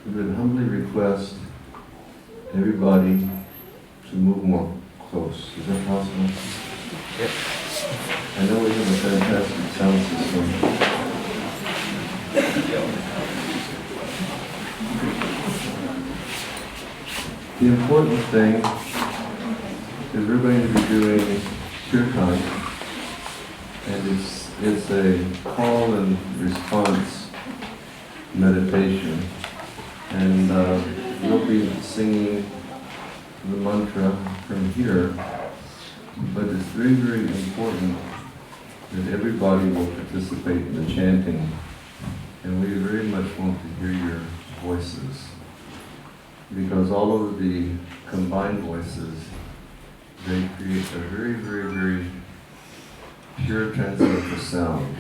we would humbly request everybody to move more close. Is that possible? Yep. I know we have a fantastic sound system. The important thing is we're going to be doing Kirtan, and it's a call and response meditation, and we'll be singing the mantra from here, but it's very, very important that everybody will participate in the chanting, and we very much want to hear your voices, because all of the combined voices, they create a very, very, very pure transcendental sound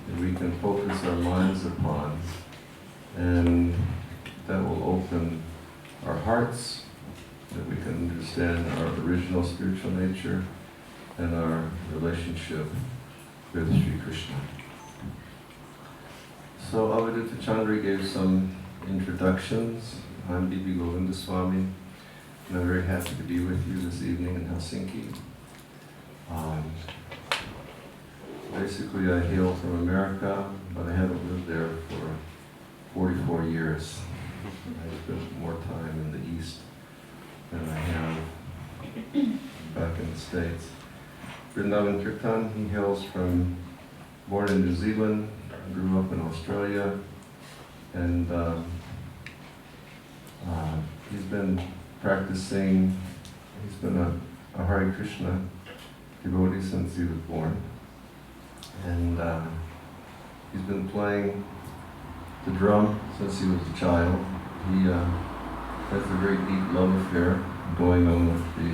that we can focus our minds upon, and that will open our hearts, that we can understand our original spiritual nature and our relationship with Sri Krishna. So Avadutta Chandra gave some introductions. I'm BBGS, and I'm very happy to be with you this evening in Helsinki. Basically, I hail from America, but I haven't lived there for 44 years. I spent more time in the East than I have back in the States. Vrindavan Kirtan, he hails from, born in New Zealand, grew up in Australia, and he's been practicing, he's been a Hare Krishna devotee since he was born. And he's been playing the drum since he was a child. He has a very deep love affair going on with the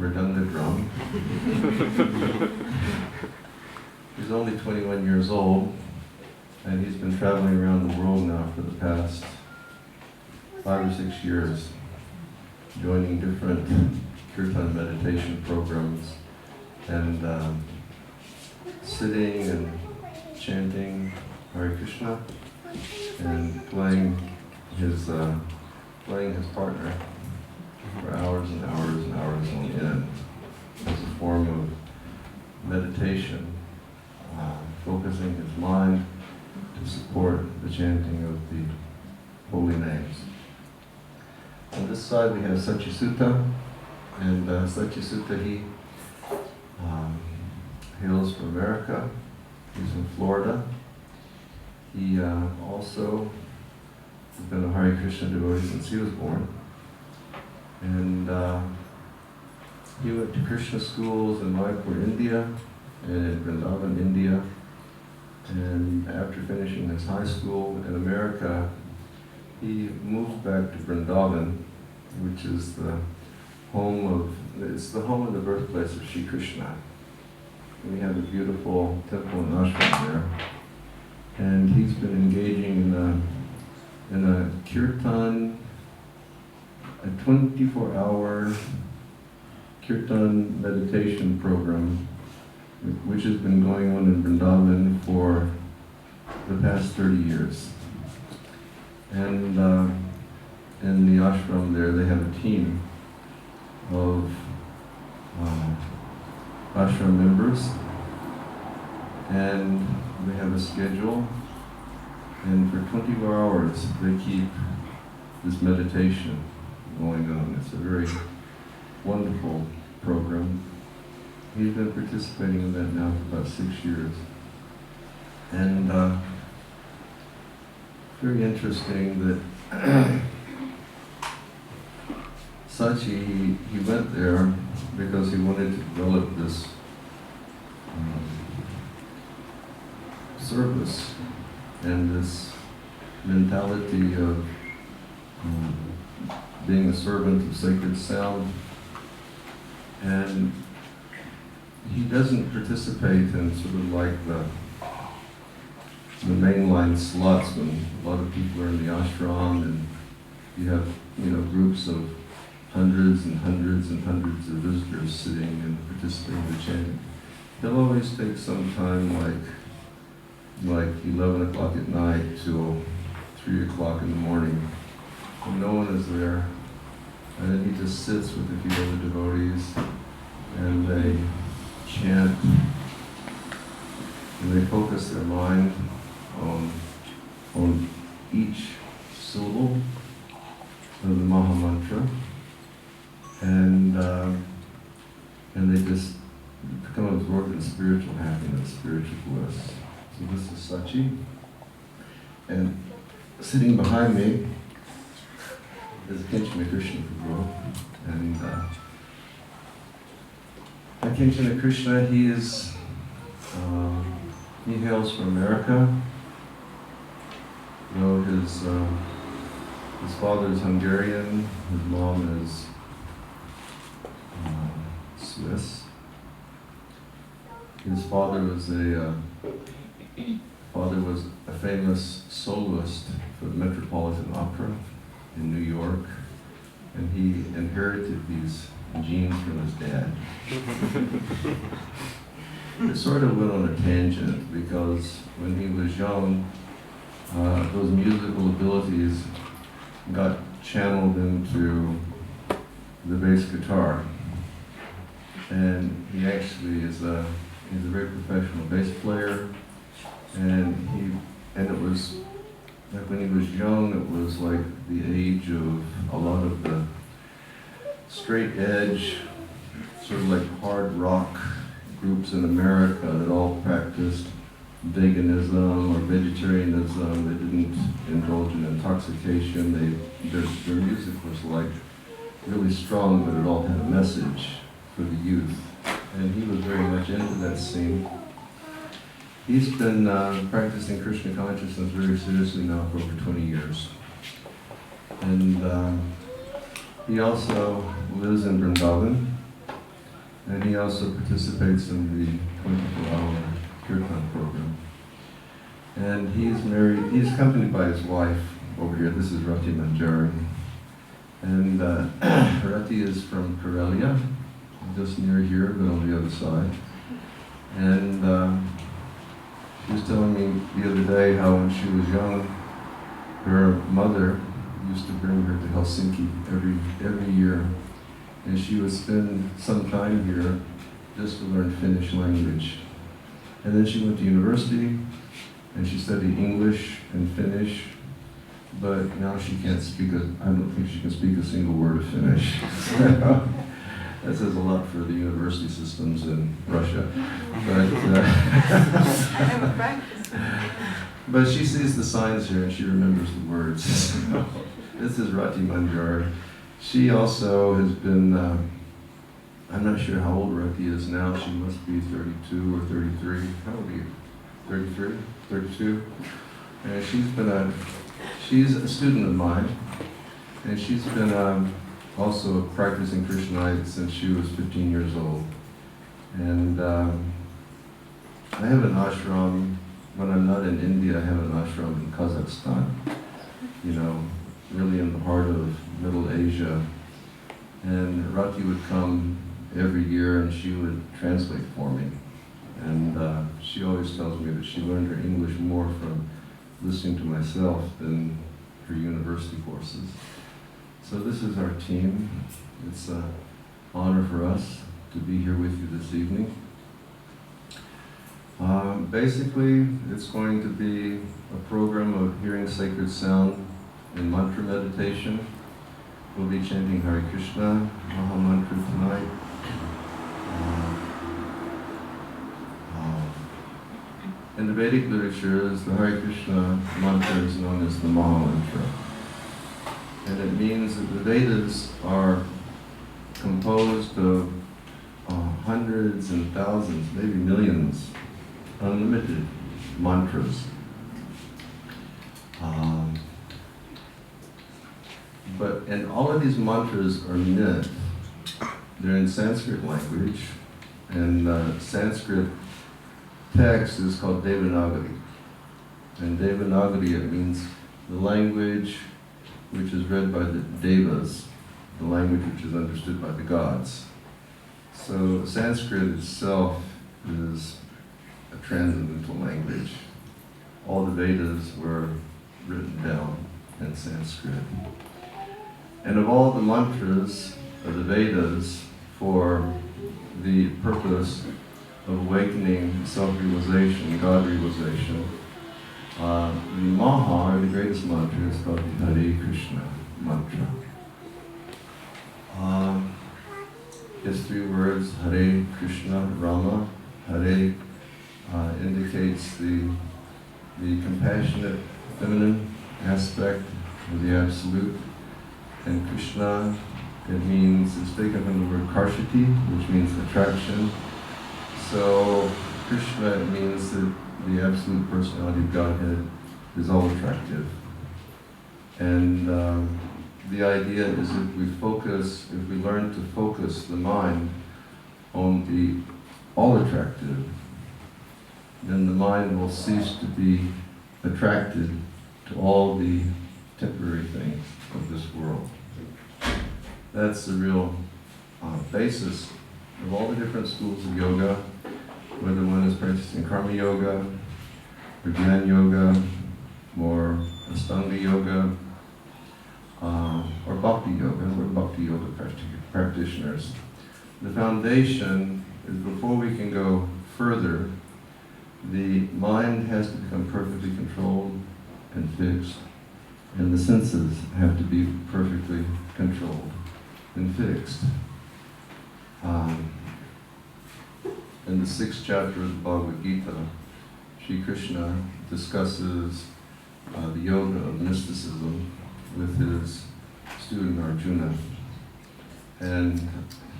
Mridanga drum. He's only 21 years old, and he's been traveling around the world now for the past 5 or 6 years, joining different Kirtan meditation programs, and sitting and chanting Hare Krishna and playing his partner for hours and hours and hours on end as a form of meditation, focusing his mind to support the chanting of the holy names. On this side we have Sachisuta, and Sachisuta, he hails from America. He's in Florida. He also has been a Hare Krishna devotee since he was born. And he went to Krishna schools in Mayapur, India, and in Vrindavan, India. And after finishing his high school in America, he moved back to Vrindavan, which is the home of the birthplace of Sri Krishna. We have a beautiful temple and ashram there. And he's been engaging in a Kirtan, a 24-hour Kirtan meditation program, which has been going on in Vrindavan for the past 30 years. And in the ashram there, they have a team of ashram members, and they have a schedule, and for 24 hours they keep this meditation going on. It's a very wonderful program. He's been participating in that now for about 6 years. And very interesting that Sachi, he went there because he wanted to develop this service and this mentality of being a servant of sacred sound. And he doesn't participate in sort of like the mainline slots when a lot of people are in the ashram and you have, groups of hundreds and hundreds and hundreds of visitors sitting and participating in the chanting. He'll always take some time, like 11 o'clock at night till 3 o'clock in the morning, and no one is there. And then he just sits with a few other devotees, and they chant, and they focus their mind on each syllable of the Maha Mantra, and they just become absorbed in spiritual happiness, spiritual bliss. So this is Sachi, and sitting behind me is Kinchana Krishna Prabhu, and Kinchana Krishna, he hails from America. You know, his father is Hungarian, his mom is Swiss. His father was a famous soloist for the Metropolitan Opera in New York, and he inherited these genes from his dad. It sort of went on a tangent because when he was young, those musical abilities got channeled into the bass guitar, and he actually he's a very professional bass player, and it was like when he was young, it was like the age of a lot of the straight edge, sort of like hard rock groups in America that all practiced veganism or vegetarianism. They didn't indulge in intoxication. Their music was like really strong, but it all had a message for the youth. And he was very much into that scene. He's been practicing Krishna consciousness very seriously now for over 20 years. And he also lives in Vrindavan, and he also participates in the 24-hour Kirtan program. And he's accompanied by his wife over here. This is Rati Manjari. And Rati is from Karelia, just near here, but on the other side. And she was telling me the other day how when she was young, her mother used to bring her to Helsinki every year, and she would spend some time here just to learn Finnish language. And then she went to university, and she studied English and Finnish, but now she can't I don't think she can speak a single word of Finnish. That says a lot for the university systems in Russia. But she sees the signs here and she remembers the words. So, this is Rati Manjar. She also has been, I'm not sure how old Rati is now. She must be 32 or 33. How old are you? 33? 32? And she's a student of mine. And she's been also practicing Krishnite since she was 15 years old. And I have an ashram, when I'm not in India, I have an ashram in Kazakhstan, really in the heart of Middle Asia. And Rati would come every year and she would translate for me. And she always tells me that she learned her English more from listening to myself than her university courses. So this is our team. It's an honor for us to be here with you this evening. Basically, it's going to be a program of hearing sacred sound and mantra meditation. We'll be chanting Hare Krishna, Maha Mantra tonight. In the Vedic literatures, the Hare Krishna mantra is known as the Maha Mantra. And it means that the Vedas are composed of hundreds and thousands, maybe millions, unlimited mantras. And all of these mantras are meant, they're in Sanskrit language, and Sanskrit text is called Devanagari. And Devanagari, it means the language which is read by the Devas, the language which is understood by the gods. So Sanskrit itself is a transcendental language. All the Vedas were written down and Sanskrit. And of all the mantras of the Vedas for the purpose of awakening self-realization, God-realization, the Maha, or the greatest mantra, is called the Hare Krishna mantra. It's 3 words, Hare Krishna Rama. Hare indicates the compassionate feminine aspect of the Absolute. And Krishna, it's taken from the word Karshati, which means attraction. So Krishna means that the Absolute Personality of Godhead is all attractive. And the idea is if we learn to focus the mind on the all attractive, then the mind will cease to be attracted to all the temporary things of this world. That's the real basis of all the different schools of yoga, whether one is practicing karma yoga, or Jnana yoga, or Astanga yoga, or Bhakti yoga. We're Bhakti yoga practitioners. The foundation is before we can go further, the mind has to become perfectly controlled and fixed, and the senses have to be perfectly controlled and fixed. In the 6th chapter of the Bhagavad Gita, Sri Krishna discusses the yoga of mysticism with his student Arjuna. And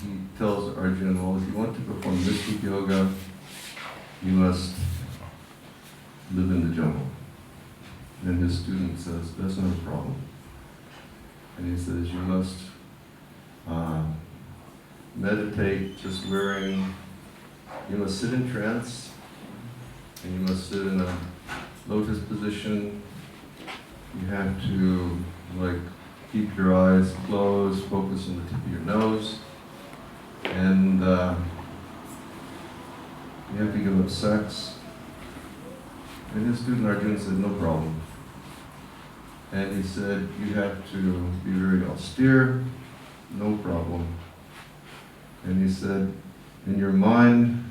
he tells Arjuna, well, if you want to perform mystic yoga, you must live in the jungle. And his student says, that's not a problem. And he says, you must meditate just you must sit in trance, and you must sit in a lotus position. You have to keep your eyes closed, focus on the tip of your nose, and you have to give up sex. And his student Arjuna said, no problem. And he said, you have to be very austere, no problem. And he said, and your mind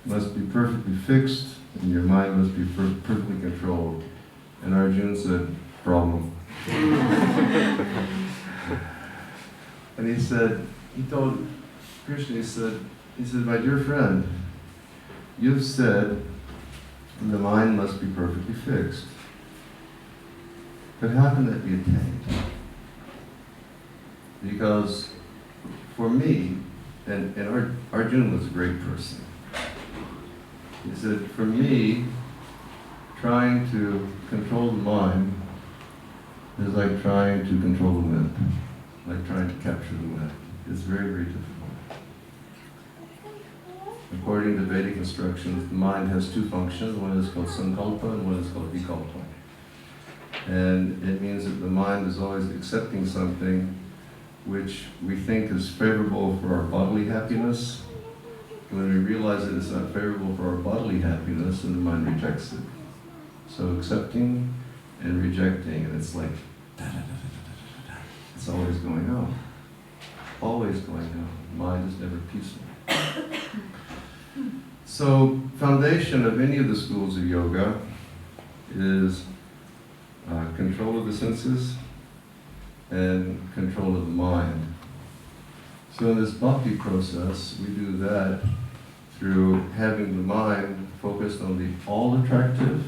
must be perfectly fixed, and your mind must be perfectly controlled. And Arjuna said, problem. And he told Krishna, he said, my dear friend, you've said the mind must be perfectly fixed. But how can that be attained? Because for me, and Arjuna was a great person. He said, for me, trying to control the mind is like trying to control the wind, like trying to capture the wind. It's very, very difficult. According to Vedic instructions, the mind has 2 functions. One is called sankalpa and one is called vikalpa. And it means that the mind is always accepting something which we think is favorable for our bodily happiness. When we realize that it's not favorable for our bodily happiness, then the mind rejects it. So accepting and rejecting, and it's like, it's always going on. Always going on. The mind is never peaceful. So, foundation of any of the schools of yoga is control of the senses and control of the mind. So in this bhakti process, we do that through having the mind focused on the all-attractive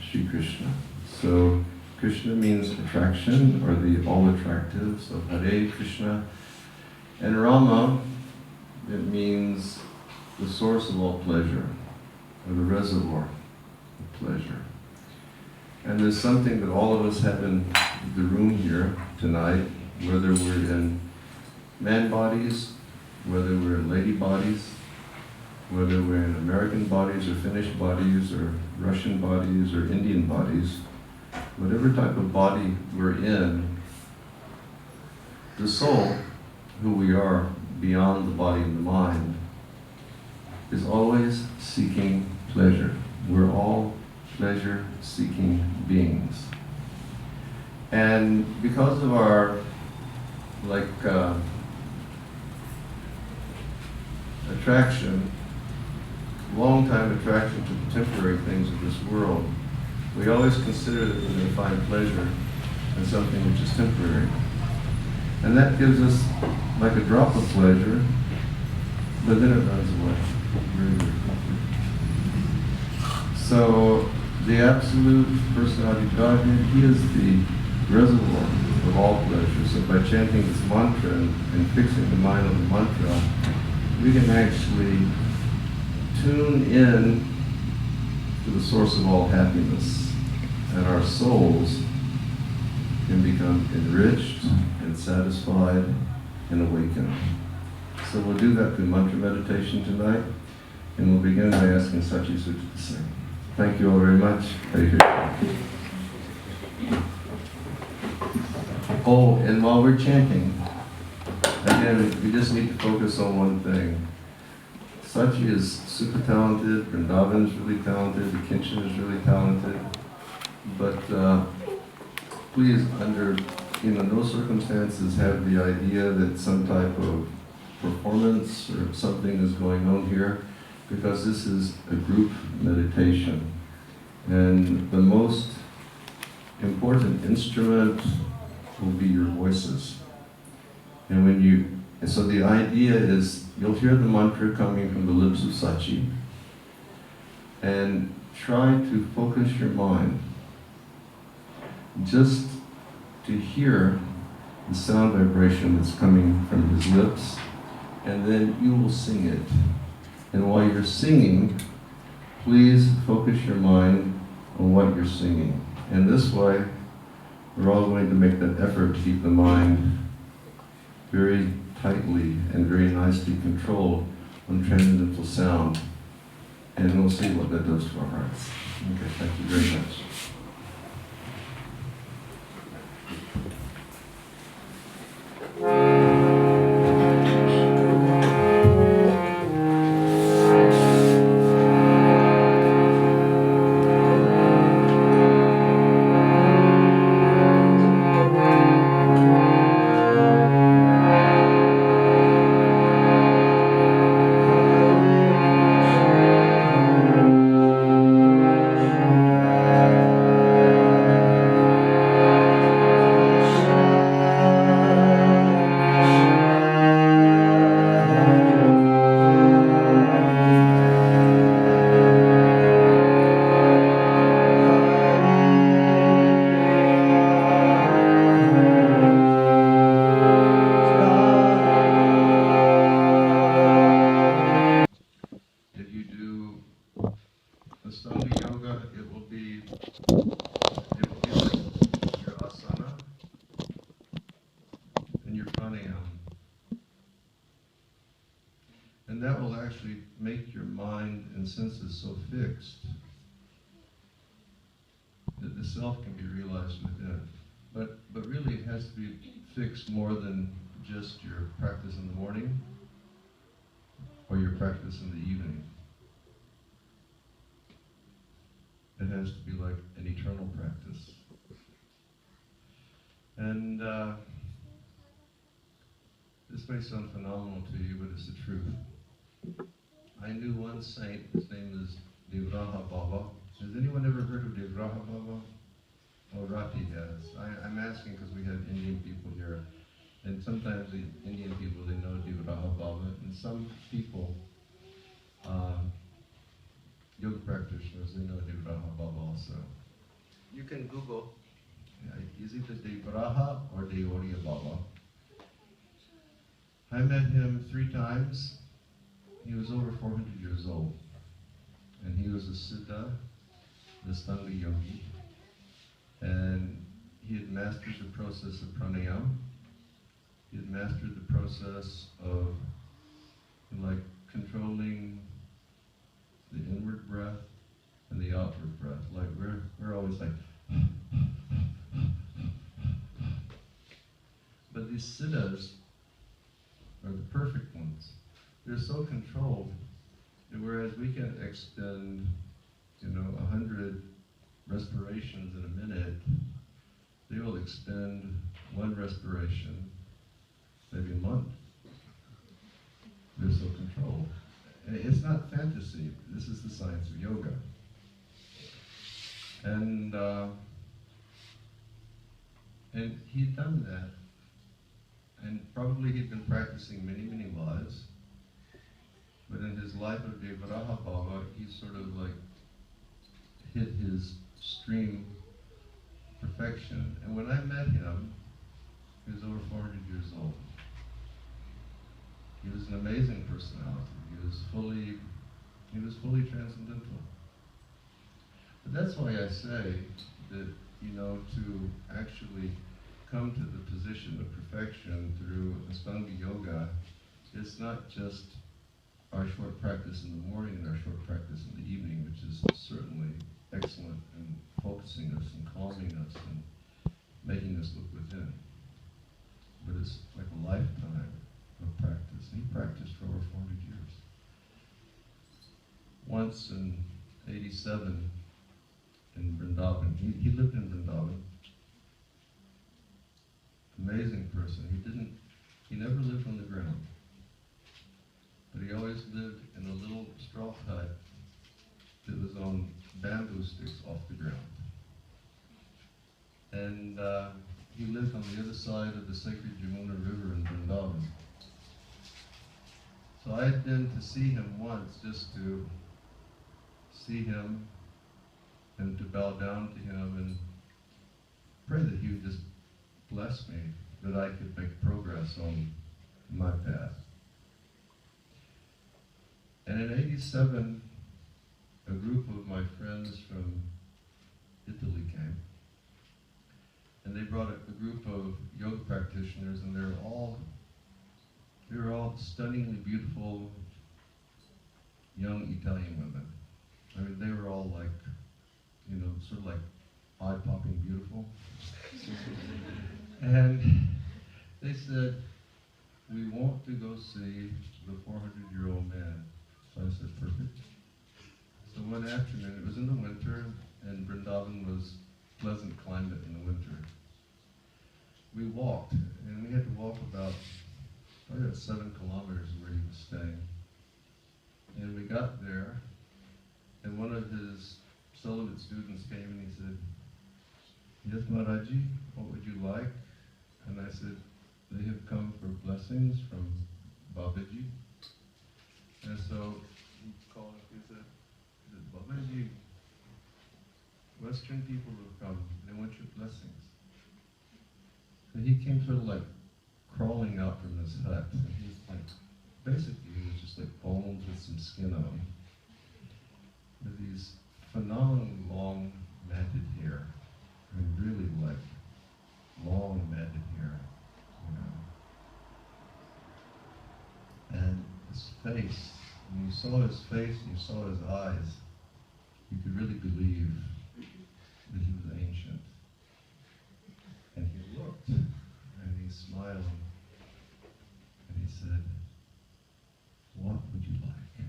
Sri Krishna. So Krishna means attraction, or the all-attractive, so Hare Krishna. And Rama, it means the source of all pleasure, or the reservoir of pleasure. And there's something that all of us have in the room here tonight, whether we're in man bodies, whether we're in lady bodies, whether we're in American bodies or Finnish bodies or Russian bodies or Indian bodies, whatever type of body we're in, the soul, who we are beyond the body and the mind, is always seeking pleasure. We're all pleasure-seeking beings. And because of our attraction, long-time attraction to the temporary things of this world, we always consider that we're going to find pleasure in something which is temporary. And that gives us like a drop of pleasure, but then it runs away very, very quickly. So the absolute personality of Godhead, He is the reservoir of all pleasure. So by chanting this mantra and fixing the mind on the mantra, we can actually tune in to the source of all happiness, and our souls can become enriched and satisfied and awakened. So we'll do that through mantra meditation tonight, and we'll begin by asking Sachi Sutra to sing. Thank you all very much. Hare Krishna. Oh, and while we're chanting, again, we just need to focus on one thing. Sachi is super talented, Vrindavan is really talented, the Kinchin is really talented, but please, under no circumstances, have the idea that some type of performance or something is going on here, because this is a group meditation. And the most important instrument will be your voices. And so the idea is, you'll hear the mantra coming from the lips of Sachi, and try to focus your mind just to hear the sound vibration that's coming from his lips, and then you will sing it. And while you're singing, please focus your mind on what you're singing. And this way, we're all going to make that effort to keep the mind very tightly and very nicely controlled on transcendental sound. And we'll see what that does to our hearts. Okay, thank you very much. And that will actually make your mind and senses so fixed that the self can be realized within. But really it has to be fixed more than just your practice in the morning or your practice in the evening. It has to be like an eternal practice. And this may sound phenomenal to you, but it's the truth. I knew one saint, his name is Devraha Baba. Has anyone ever heard of Devraha Baba? Oh, Rati has. I'm asking because we have Indian people here. And sometimes the Indian people, they know Devraha Baba. And some people, yoga practitioners, they know Devraha Baba also. You can Google, is it the Devraha or Deoriya Baba? I met him 3 times. He was over 400 years old. And he was a Siddha, the Stanga yogi. And he had mastered the process of pranayama. He had mastered the process of controlling the inward breath and the outward breath. Like we're always like, but these siddhas are the perfect ones. They're so controlled that whereas we can extend, 100 respirations in a minute, they will extend one respiration, maybe a month. They're so controlled. And it's not fantasy. This is the science of yoga. And he'd done that. And probably he'd been practicing many, many lives. But in his life of Devaraha Bhava, he sort of like hit his extreme perfection. And when I met him, he was over 400 years old. He was an amazing personality. He was fully transcendental. But that's why I say that, to actually come to the position of perfection through Ashtanga Yoga, it's not just our short practice in the morning and our short practice in the evening, which is certainly excellent in focusing us and calming us and making us look within. But it's like a lifetime of practice. And he practiced for over 400 years. Once in 87 in Vrindavan, he lived in Vrindavan. Amazing person. He never lived on the ground. But he always lived in a little straw hut that was on bamboo sticks off the ground. And he lived on the other side of the sacred Jamuna River in Vrindavan. So I had been to see him once, just to see him and to bow down to him and pray that he would just bless me, that I could make progress on my path. And in 87, a group of my friends from Italy came. And they brought a group of yoga practitioners, and they were all stunningly beautiful young Italian women. I mean, they were all like, sort of like eye-popping beautiful. And they said, "We want to go see the 400-year-old man." So I said, "Perfect." So one afternoon, it was in the winter, and Vrindavan was pleasant climate in the winter. We walked, and we had to walk probably 7 kilometers where he was staying. And we got there, and one of his celibate students came and he said, "Yes, Maharaji, what would you like?" And I said, "They have come for blessings from Babaji." And so he called up, he said, "Babaji, Western people have come, they want your blessings." So he came sort of like crawling out from his hut, and he's like, basically he was just like bones with some skin on him, with these phenomenally long matted hair. I mean, really like long matted hair, And his face, when you saw his face and you saw his eyes, you could really believe that he was ancient. And he looked, and he smiled, and he said, "What would you like?"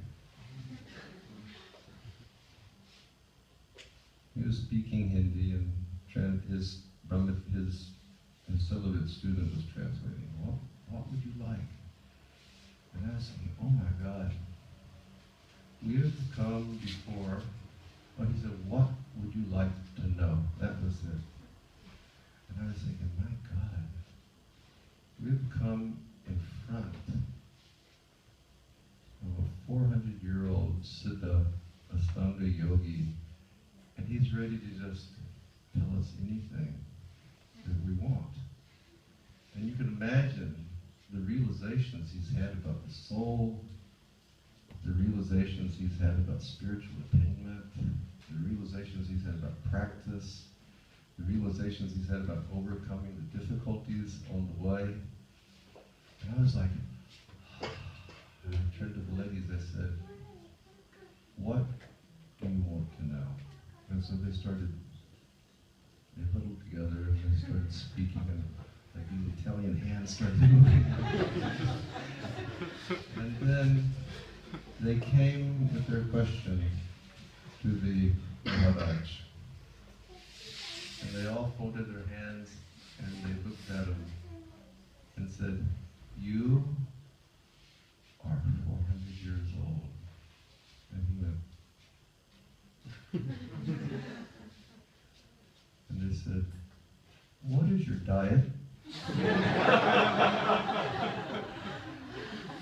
He was speaking Hindi, and his celibate student was translating. What would you like? And I was thinking, oh my God, we have come before. Well, he said, "What would you like to know?" That was it. And I was thinking, my God, we've come in front of a 400-year-old Siddha Ashtanga yogi, and he's ready to just tell us anything that we want. And you can imagine the realizations he's had about the soul, the realizations he's had about spiritual attainment, the realizations he's had about practice, the realizations he's had about overcoming the difficulties on the way. And I was like, and I turned to the ladies, I said, "What do you want to know?" And so they huddled together and they started speaking, and like these Italian hands started moving. And then they came with their question to the Maharaj. And they all folded their hands and they looked at him and said, "You are 400 years old." And he went, and they said, "What is your diet?"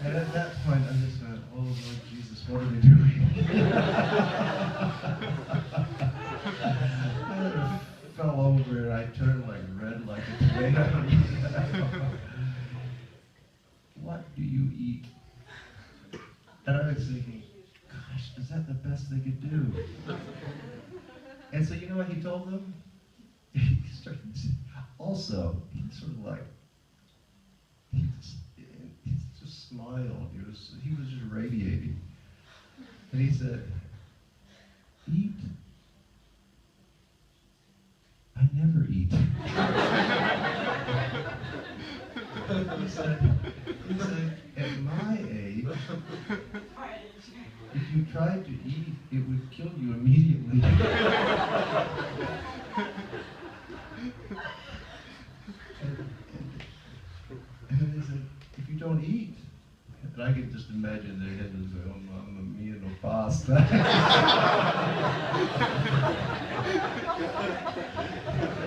And at that point, I just went, "Oh, Lord Jesus, what are they doing?" And I fell over, and I turned like red like a tomato. What do you eat? And I was thinking, gosh, is that the best they could do? And so you know what he told them? He started to, also, he sort of like, he just smiled. He was just radiating. And he said, "Eat? I never eat." He said, "At my age, if you tried to eat, it would kill you immediately." And then they said, "If you don't eat," and I could just imagine their head was going, "Oh, mamma mia, no pasta."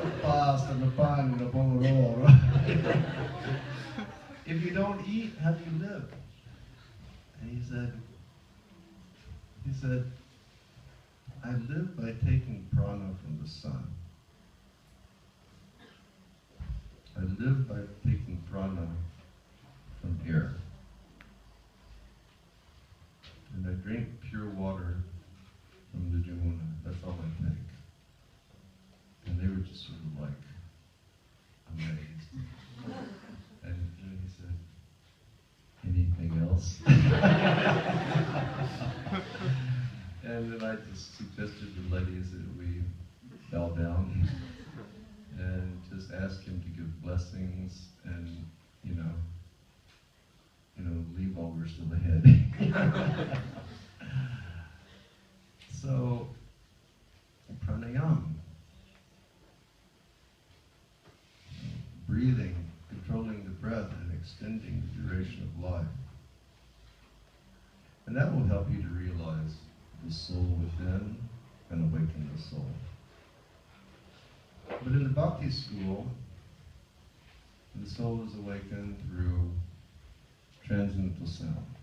No pasta, no pane, no pomodoro. "If you don't eat, how do you live?" And he said, "I live by taking prana from the sun. I live by taking prana from air. And I drink pure water from the Jamuna. That's all I take." And they were just sort of like amazed. And then he said, "Anything else?" And then I just suggested to the ladies that we bow down and just ask him to give blessings and, leave while we're still ahead. So, pranayama, breathing, controlling the breath and extending the duration of life. And that will help you to realize the soul within and awaken the soul. But in the Bhakti school, the soul is awakened through transcendental sound.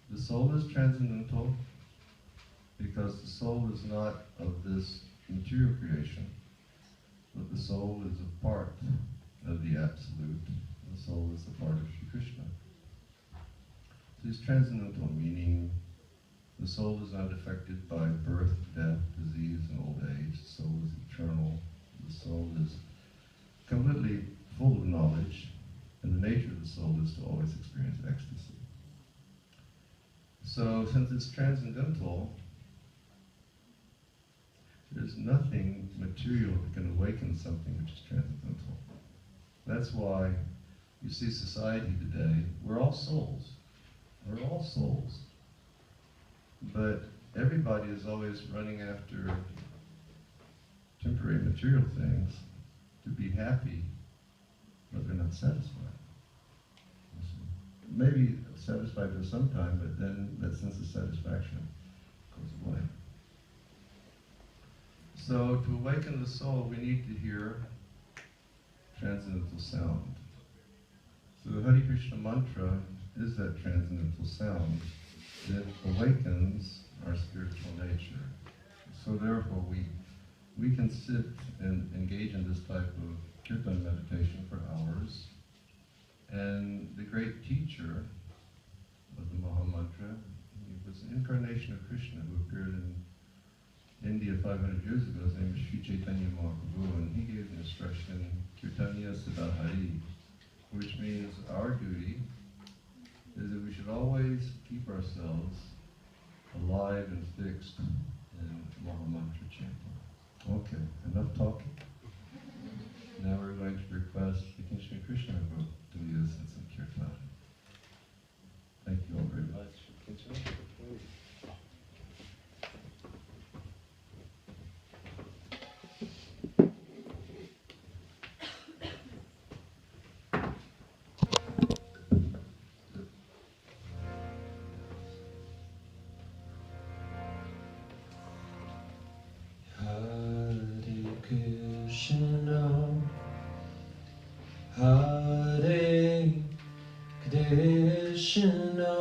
The soul is transcendental because the soul is not of this material creation, but the soul is a part of the Absolute. The soul is a part of Sri Krishna. So it's transcendental, meaning the soul is not affected by birth, death, disease, and old age. The soul is eternal. The soul is completely full of knowledge, and the nature of the soul is to always experience ecstasy. So, since it's transcendental, there's nothing material that can awaken something which is transcendental. That's why you see society today, we're all souls. We're all souls. But everybody is always running after temporary material things to be happy, but they're not satisfied. Maybe satisfied for some time, but then that sense of satisfaction goes away. So to awaken the soul, we need to hear transcendental sound. So the Hare Krishna mantra is that transcendental sound that awakens our spiritual nature. So therefore we can sit and engage in this type of Kirtan meditation for hours. And the great teacher of the Maha Mantra, he was an incarnation of Krishna who appeared in India 500 years ago. His name is Sri Chaitanya Mahaprabhu, and he gave an instruction, Kirtanya Sada Hari, which means our duty is that we should always keep ourselves alive and fixed in Maha Mantra chanting. Okay, enough talking. Now we're going to request the King Sri Krishna group to lead us in some Kirtan. Thank you all very much. Krishna, Hare Krishna,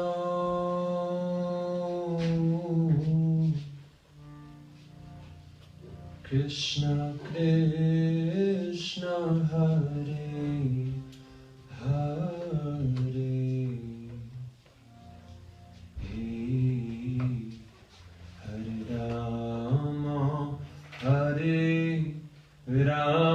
Krishna Krishna, Hare Hare, Hare Rama, Hare Rama,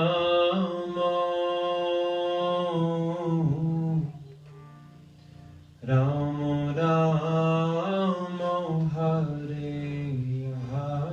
Rama Rama, Hare Hare.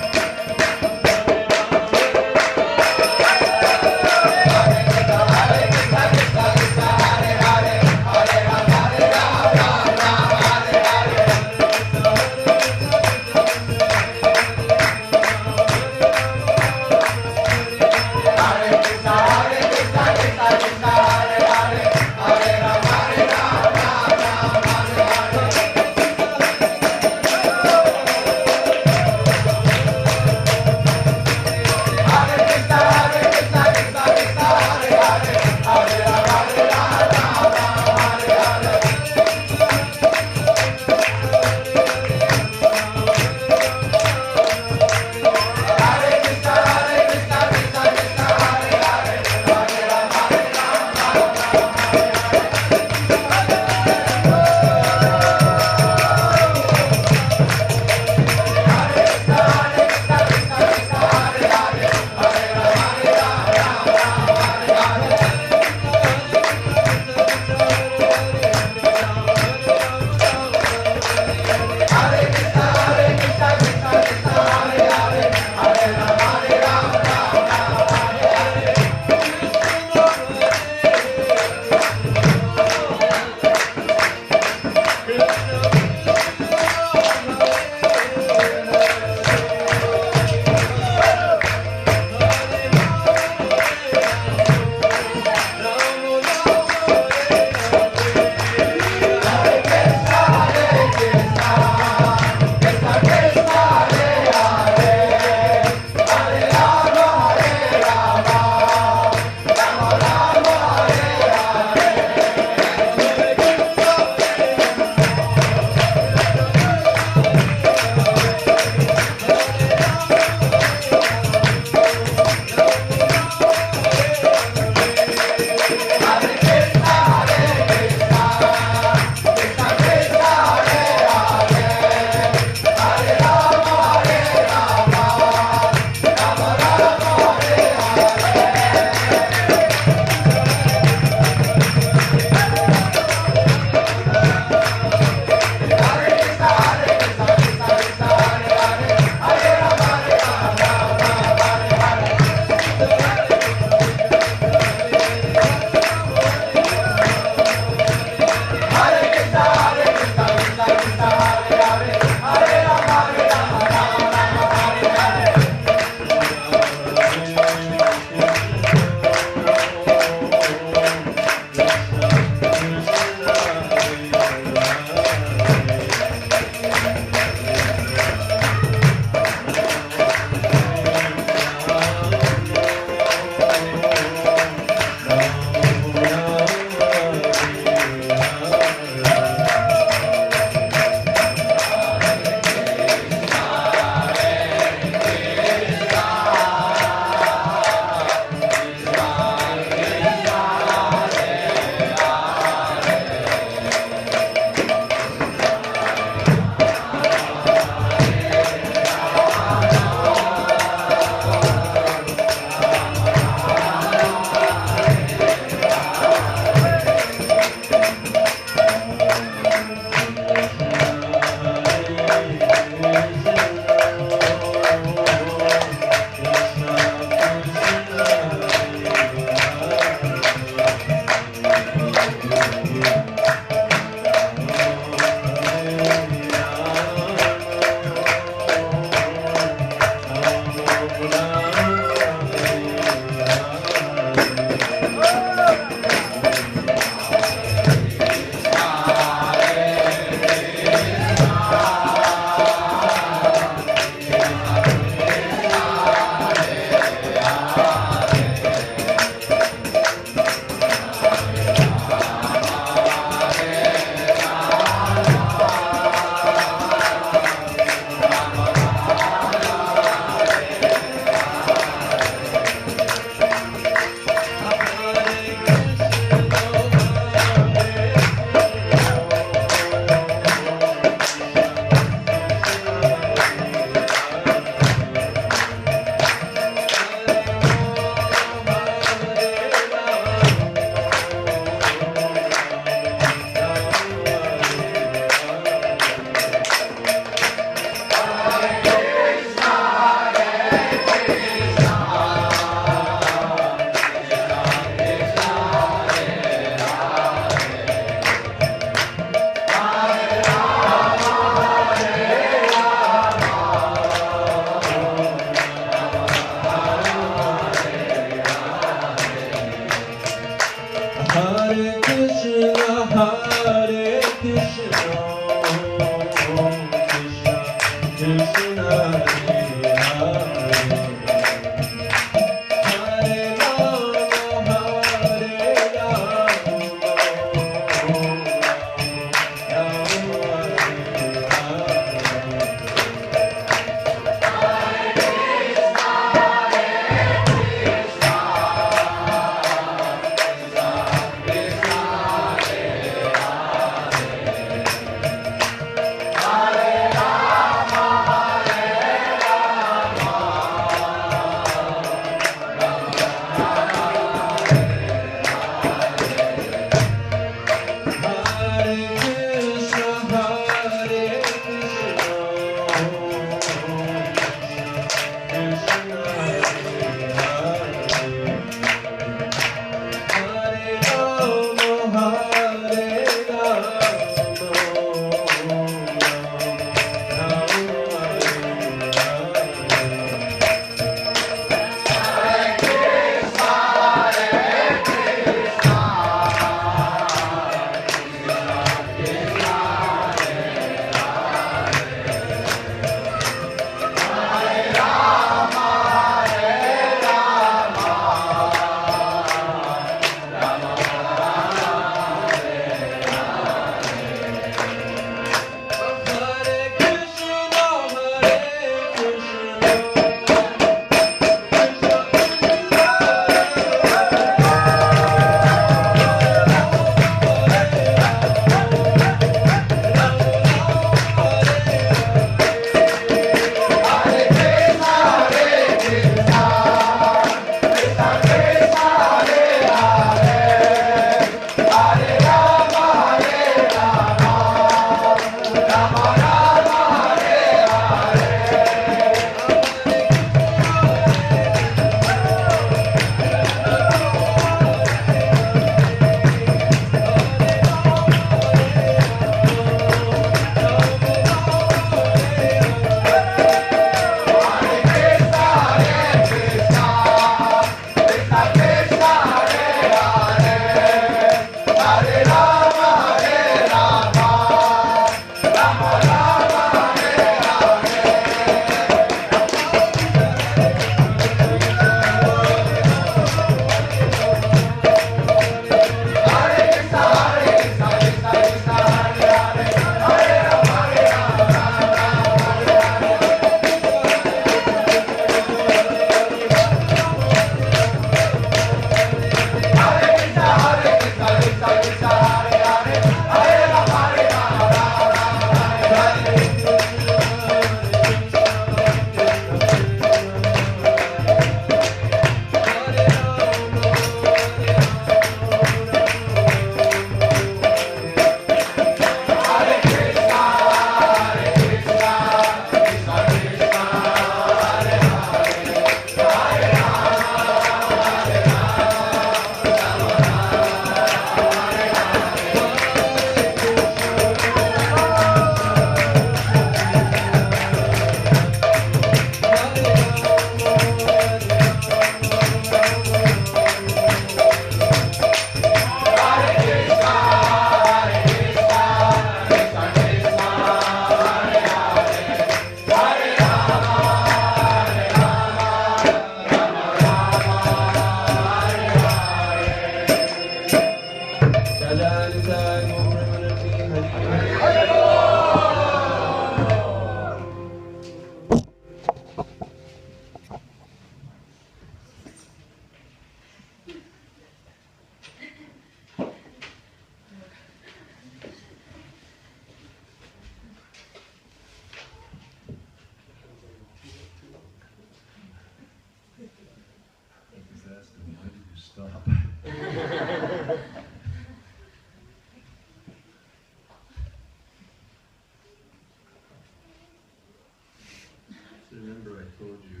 Remember I told you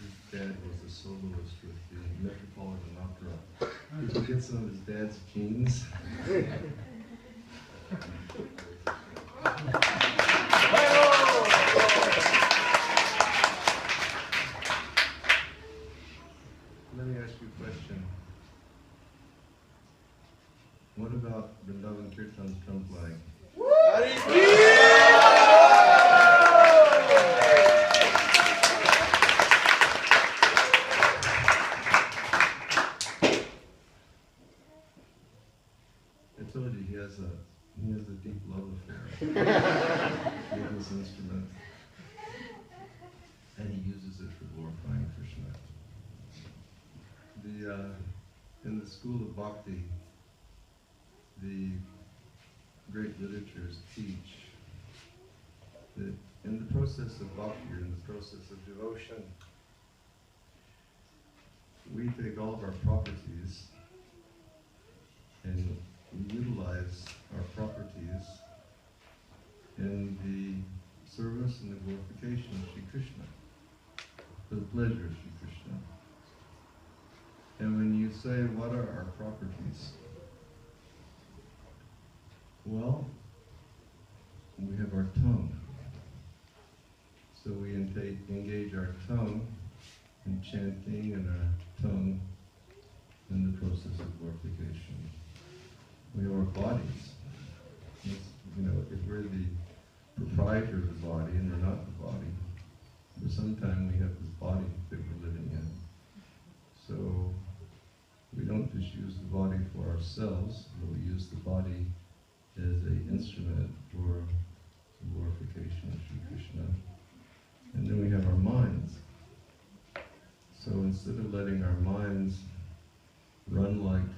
his dad was a soloist with the Metropolitan Opera. Did you get some of his dad's genes? Let me ask you a question. What about Vrindavan Kirtan's drum flag? I told you he has a deep love affair with this instrument, and he uses it for glorifying Krishna. In the school of bhakti, the great literatures teach that in the process of bhakti, or in the process of devotion, we take all of our properties and we utilize our properties in the service and the glorification of Sri Krishna, for the pleasure of Sri Krishna. And when you say, what are our properties? Well, we have our tongue. So we engage our tongue in chanting and our tongue in the process of glorification. We have our bodies. If we're the proprietor of the body and we're not the body, but sometimes we have this body that we're living in. So we don't just use the body for ourselves, but we use the body as an instrument for the glorification of Sri Krishna. And then we have our minds. So instead of letting our minds run like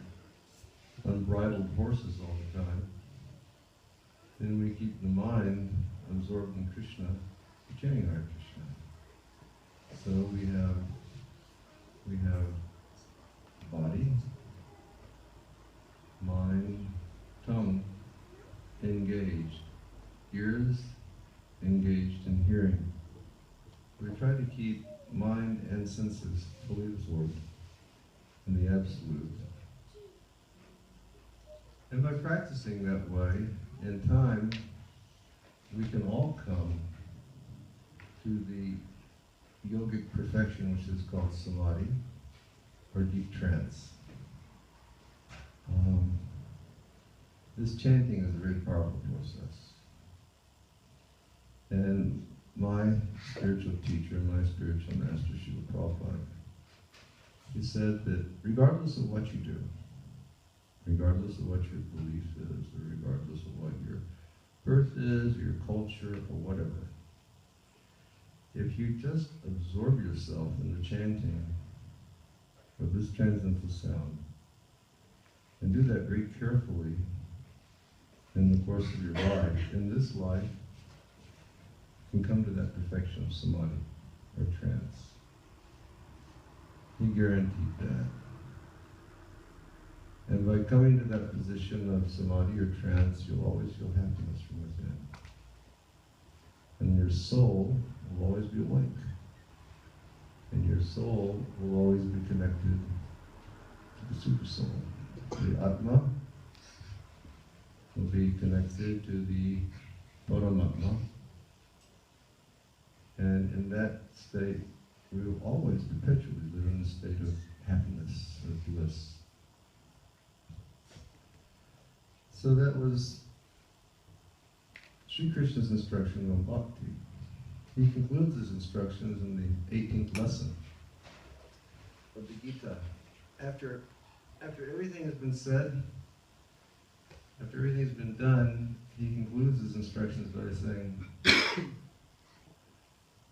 unbridled horses all the time, then we keep the mind absorbed in Krishna, chanting Hare Krishna. So we have body, mind, tongue engaged, ears engaged in hearing. We try to keep mind and senses fully absorbed in the Absolute. And by practicing that way, in time, we can all come to the yogic perfection, which is called samadhi, or deep trance. This chanting is a very powerful process. And my spiritual teacher, my spiritual master, Srila Prabhupada, he said that regardless of what you do, regardless of what your belief is, or regardless of what your birth is, your culture, or whatever, if you just absorb yourself in the chanting of this transcendental sound, and do that very carefully in the course of your life, in this life, you can come to that perfection of samadhi, or trance. He guaranteed that. And by coming to that position of samadhi or trance, you'll always feel happiness from within. And your soul will always be awake. And your soul will always be connected to the super soul. The Atma will be connected to the Paramatma. And in that state, we will always perpetually live in a state of happiness, of bliss. So that was Sri Krishna's instruction on bhakti. He concludes his instructions in the 18th lesson of the Gita. After everything has been said, after everything has been done, he concludes his instructions by saying,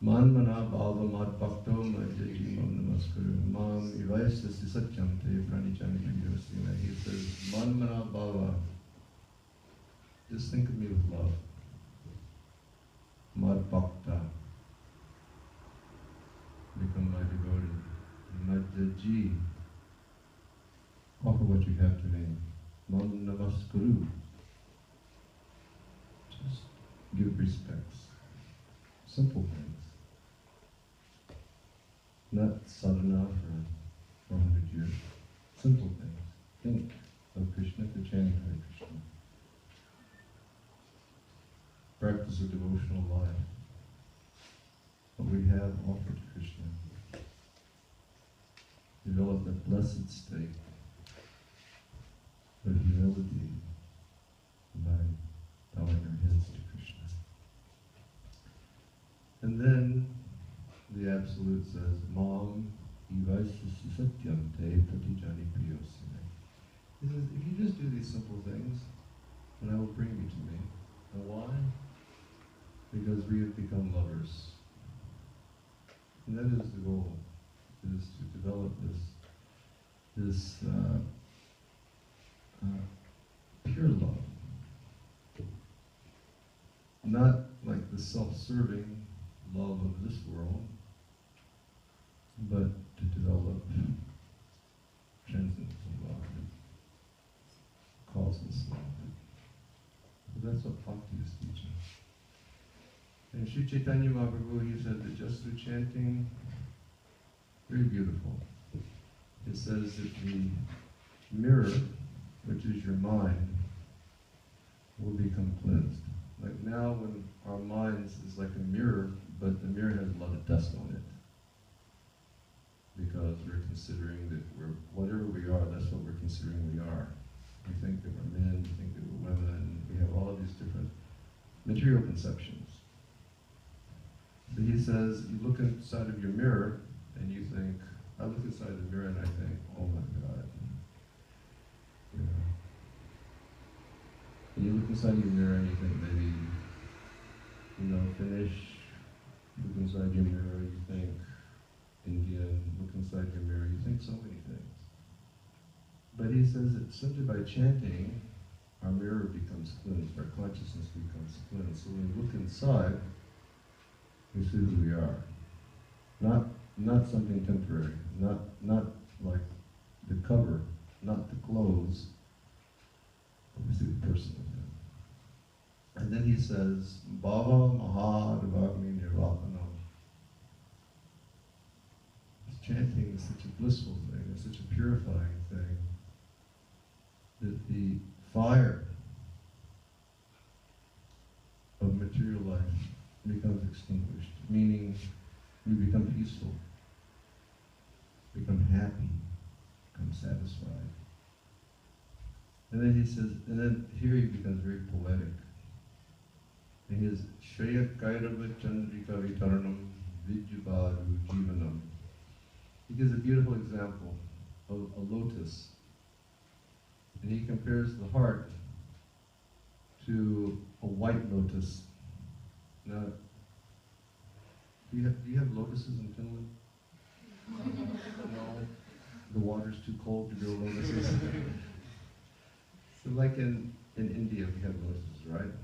Man mana bhava mad bhakto madhyaji mam namaskaru mam ivaisasi satyam te pranichani priyasina. He says, Man mana bhava, just think of me with love. Mad bhakta, become my devotee. Madhyaji, offer what you have to me. Mam namaskaru, just give respects. Simple things. Not sadhana for 400 years. Simple things. Think of Krishna, the chanting Hare Krishna. Practice a devotional life. What we have offered to Krishna. Develop that blessed state of humility says, if you just do these simple things, then I will bring you to me. And why? Because we have become lovers. And that is the goal, is to develop this pure love. Not like the self-serving love of this world, but to develop transcendental love, causeless love. So that's what Bhakti is teaching. And Sri Chaitanya Mahaprabhu, he said that just through chanting, very beautiful. It says that the mirror, which is your mind, will become cleansed. Like now when our minds is like a mirror, but the mirror has a lot of dust on it. Because we're considering that we're, whatever we are, that's what we're considering we are. We think that we're men, we think that we're women, we have all of these different material conceptions. So he says, you look inside of your mirror and you think, I look inside the mirror and I think, oh my God. You know. And you look inside your mirror and you think maybe, you know, Finnish. Look inside your mirror, you think Indian. Look inside your mirror, you think so many things. But he says that simply by chanting, our mirror becomes cleansed, our consciousness becomes cleansed. So when we look inside, we see who we are. Not something temporary, not like the cover, not the clothes, but we see the person within. And then he says, Bhava Mahadavagni Nirvapanam. Chanting is such a blissful thing, it's such a purifying thing, that the fire of material life becomes extinguished, meaning we become peaceful, become happy, become satisfied. And then he says, and then here he becomes very poetic. And he says, Shreya Kairava Chandrika Vitaranam Vidyabadu Jivanam. He gives a beautiful example of a lotus. And he compares the heart to a white lotus. Now, do you have lotuses in Finland? No, the water's too cold to grow lotuses. So like in India we have lotuses, right?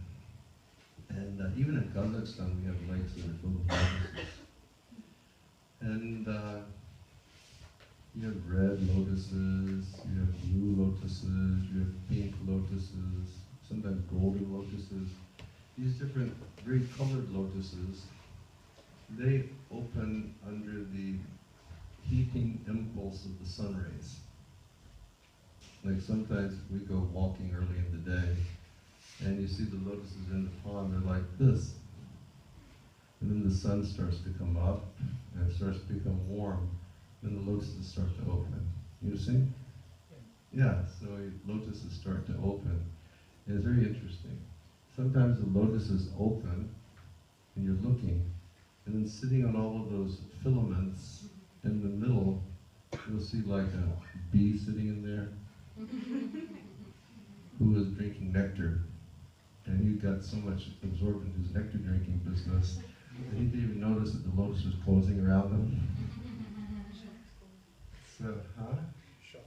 And even in Kazakhstan we have lakes that are filled with lotuses. And you have red lotuses, you have blue lotuses, you have pink lotuses, sometimes golden lotuses. These different, very colored lotuses, they open under the heating impulse of the sun rays. Like sometimes we go walking early in the day, and you see the lotuses in the pond, they're like this. And then the sun starts to come up, and it starts to become warm, then the lotuses start to open. You see? Yeah, so lotuses start to open. And it's very interesting. Sometimes the lotuses open, and you're looking, and then sitting on all of those filaments in the middle, you'll see like a bee sitting in there who is drinking nectar. And he got so much absorbed in his nectar drinking business that he didn't even notice that the lotus was closing around him. So, Shop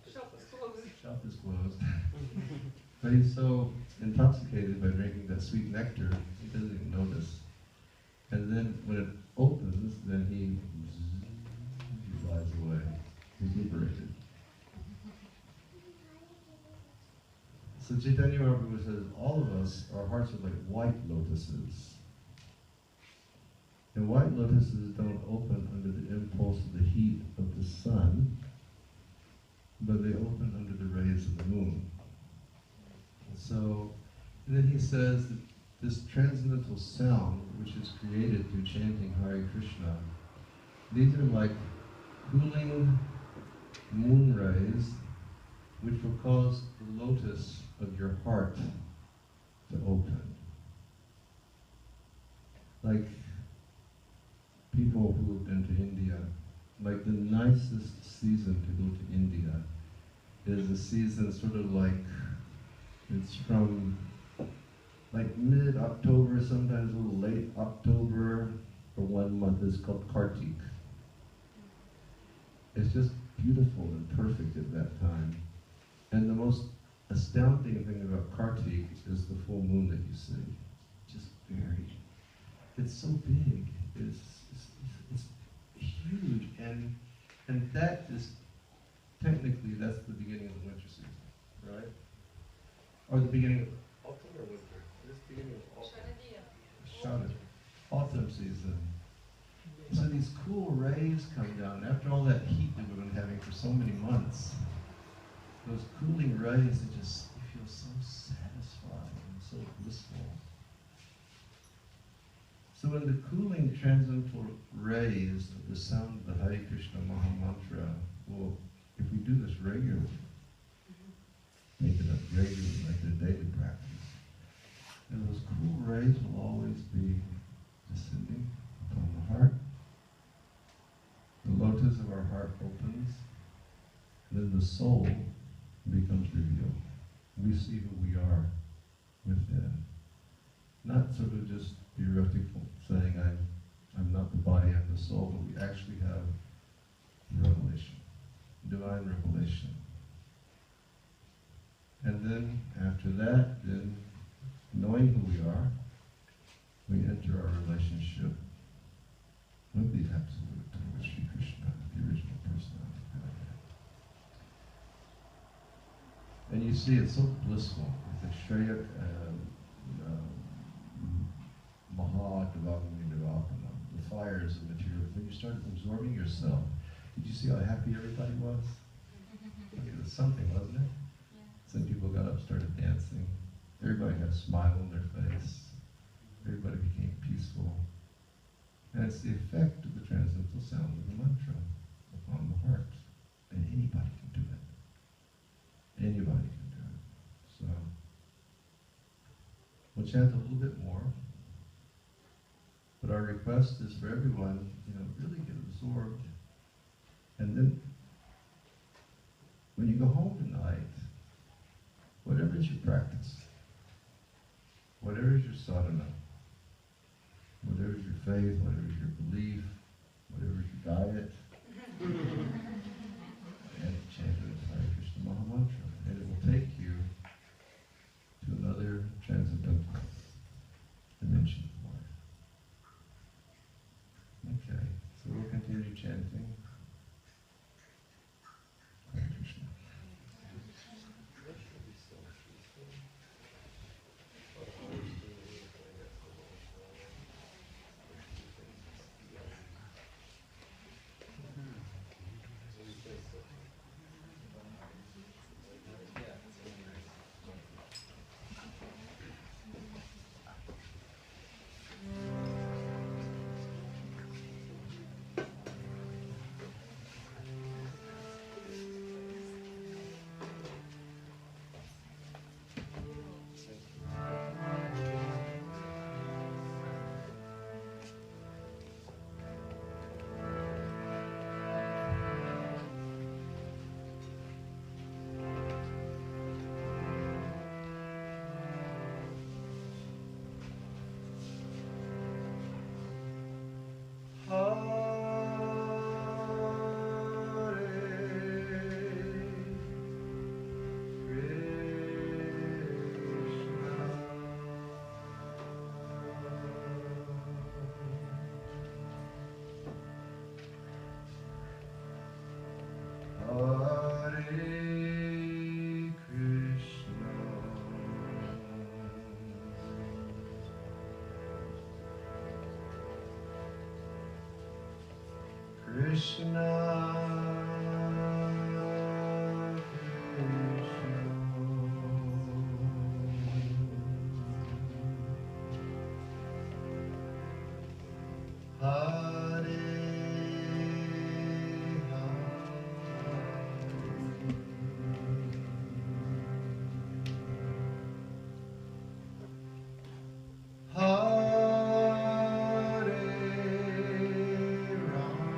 is closed. But he's so intoxicated by drinking that sweet nectar, he doesn't even notice. And then when it opens, then he flies away. He's liberated. So Chaitanya Mahaprabhu says, all of us, our hearts are like white lotuses. And white lotuses don't open under the impulse of the heat of the sun, but they open under the rays of the moon. So, and then he says that this transcendental sound, which is created through chanting Hare Krishna, these are like cooling moon rays, which will cause the lotus of your heart to open. Like people who have been to India, like the nicest season to go to India is a season sort of like, it's from like mid-October, sometimes a little late October, for 1 month. It's called Kartik. It's just beautiful and perfect at that time. And the most astounding thing about Kartik is the full moon that you see. Just very, it's so big, it's huge, and that is, technically, that's the beginning of the winter season, right? Or the beginning of autumn or winter? This beginning of autumn. Sharad. Autumn season. So these cool rays come down after all that heat that we've been having for so many months. Those cooling rays, you feel so satisfied and so blissful. So when the cooling transcendental rays of the sound of the Hare Krishna Maha Mantra, well, if we do this regularly, make it a regular, like a daily practice, and those cool rays will always be descending upon the heart. The lotus of our heart opens, and then the soul becomes revealed. We see who we are within. Not sort of just theoretical, saying I'm not the body, I'm the soul, but we actually have revelation, divine revelation. And then after that, then knowing who we are, we enter our relationship with the Absolute, with Sri Krishna, the original personality of Godhead. And you see, it's so blissful. It's a Shreya Maha-Devapana, the fires of material. When you start absorbing yourself, did you see how happy everybody was? It was something, wasn't it? Yeah. Some people got up, started dancing. Everybody had a smile on their face. Everybody became peaceful. And it's the effect of the transcendental sound of the mantra upon the heart. And anybody can do it. Anybody can do it. So, we'll chant a little bit more. But our request is for everyone, really get absorbed. And then, when you go home tonight, whatever is your practice, whatever is your sadhana, whatever is your faith, whatever is your belief, whatever is your diet, and chant the Hare Krishna Maha Mantra. And it will take you to another transcendental dimension of life. Okay, so we'll continue chanting Hare Krishna. Krishna, Hare Rama,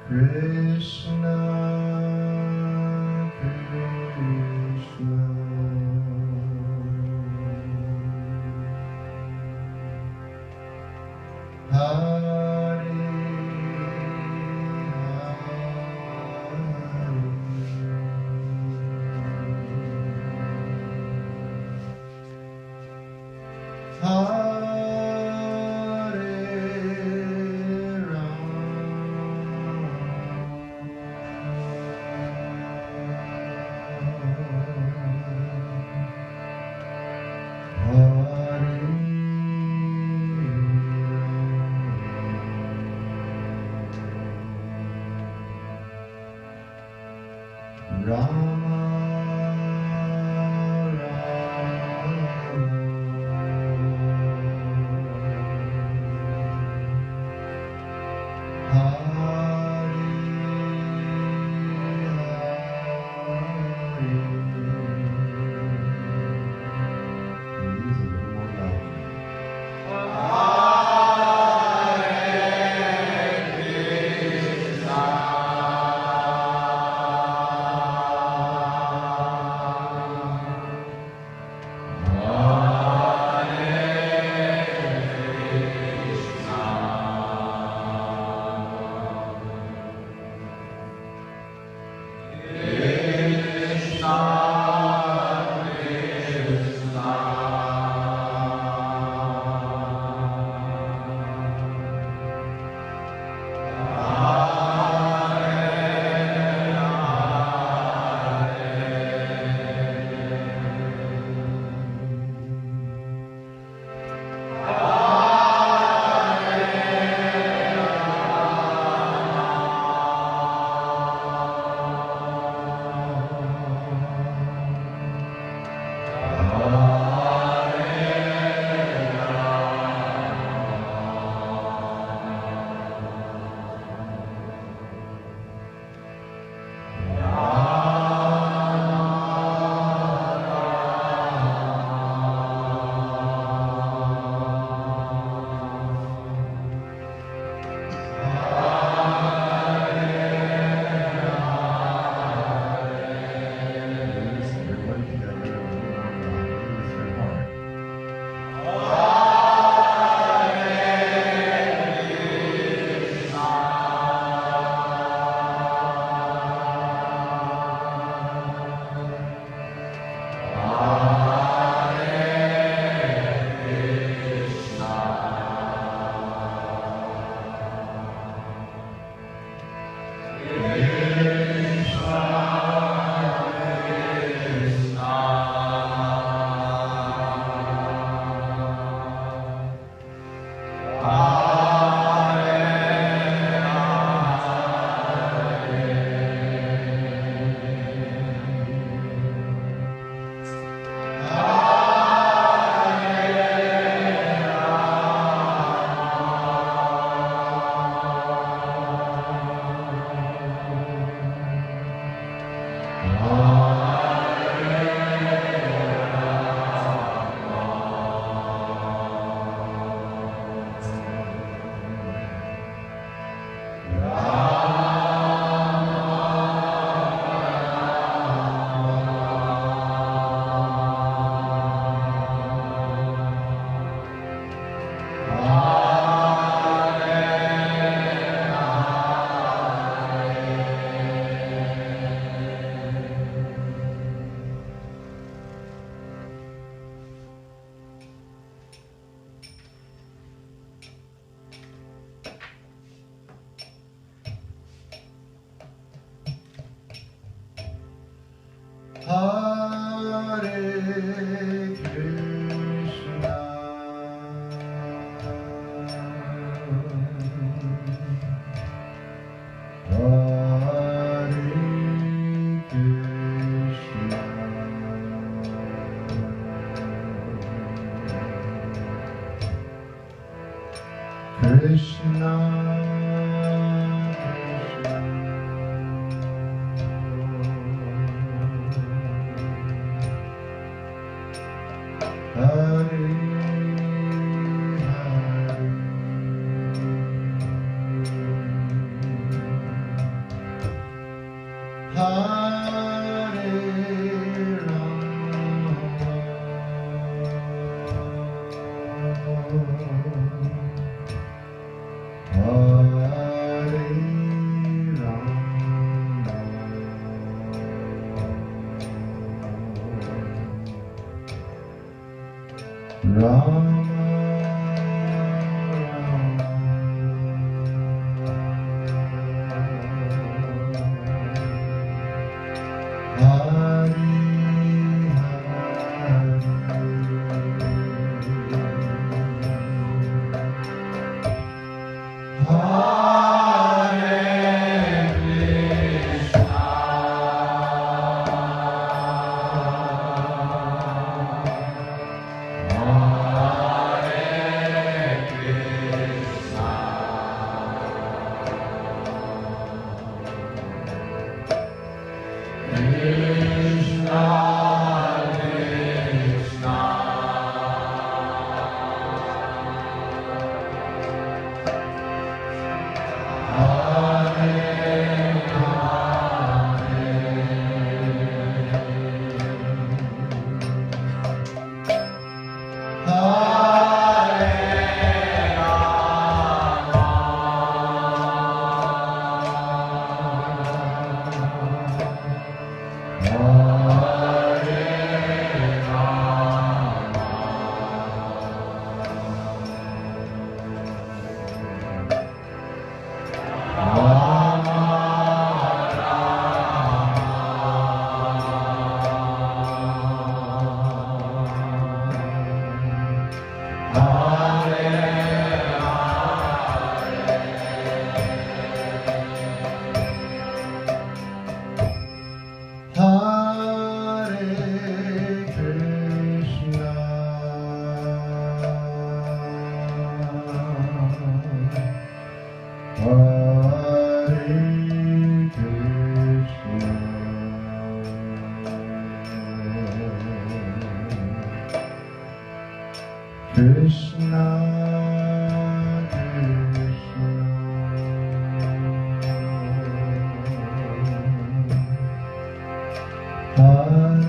Krishna, Hare Krishna, Hare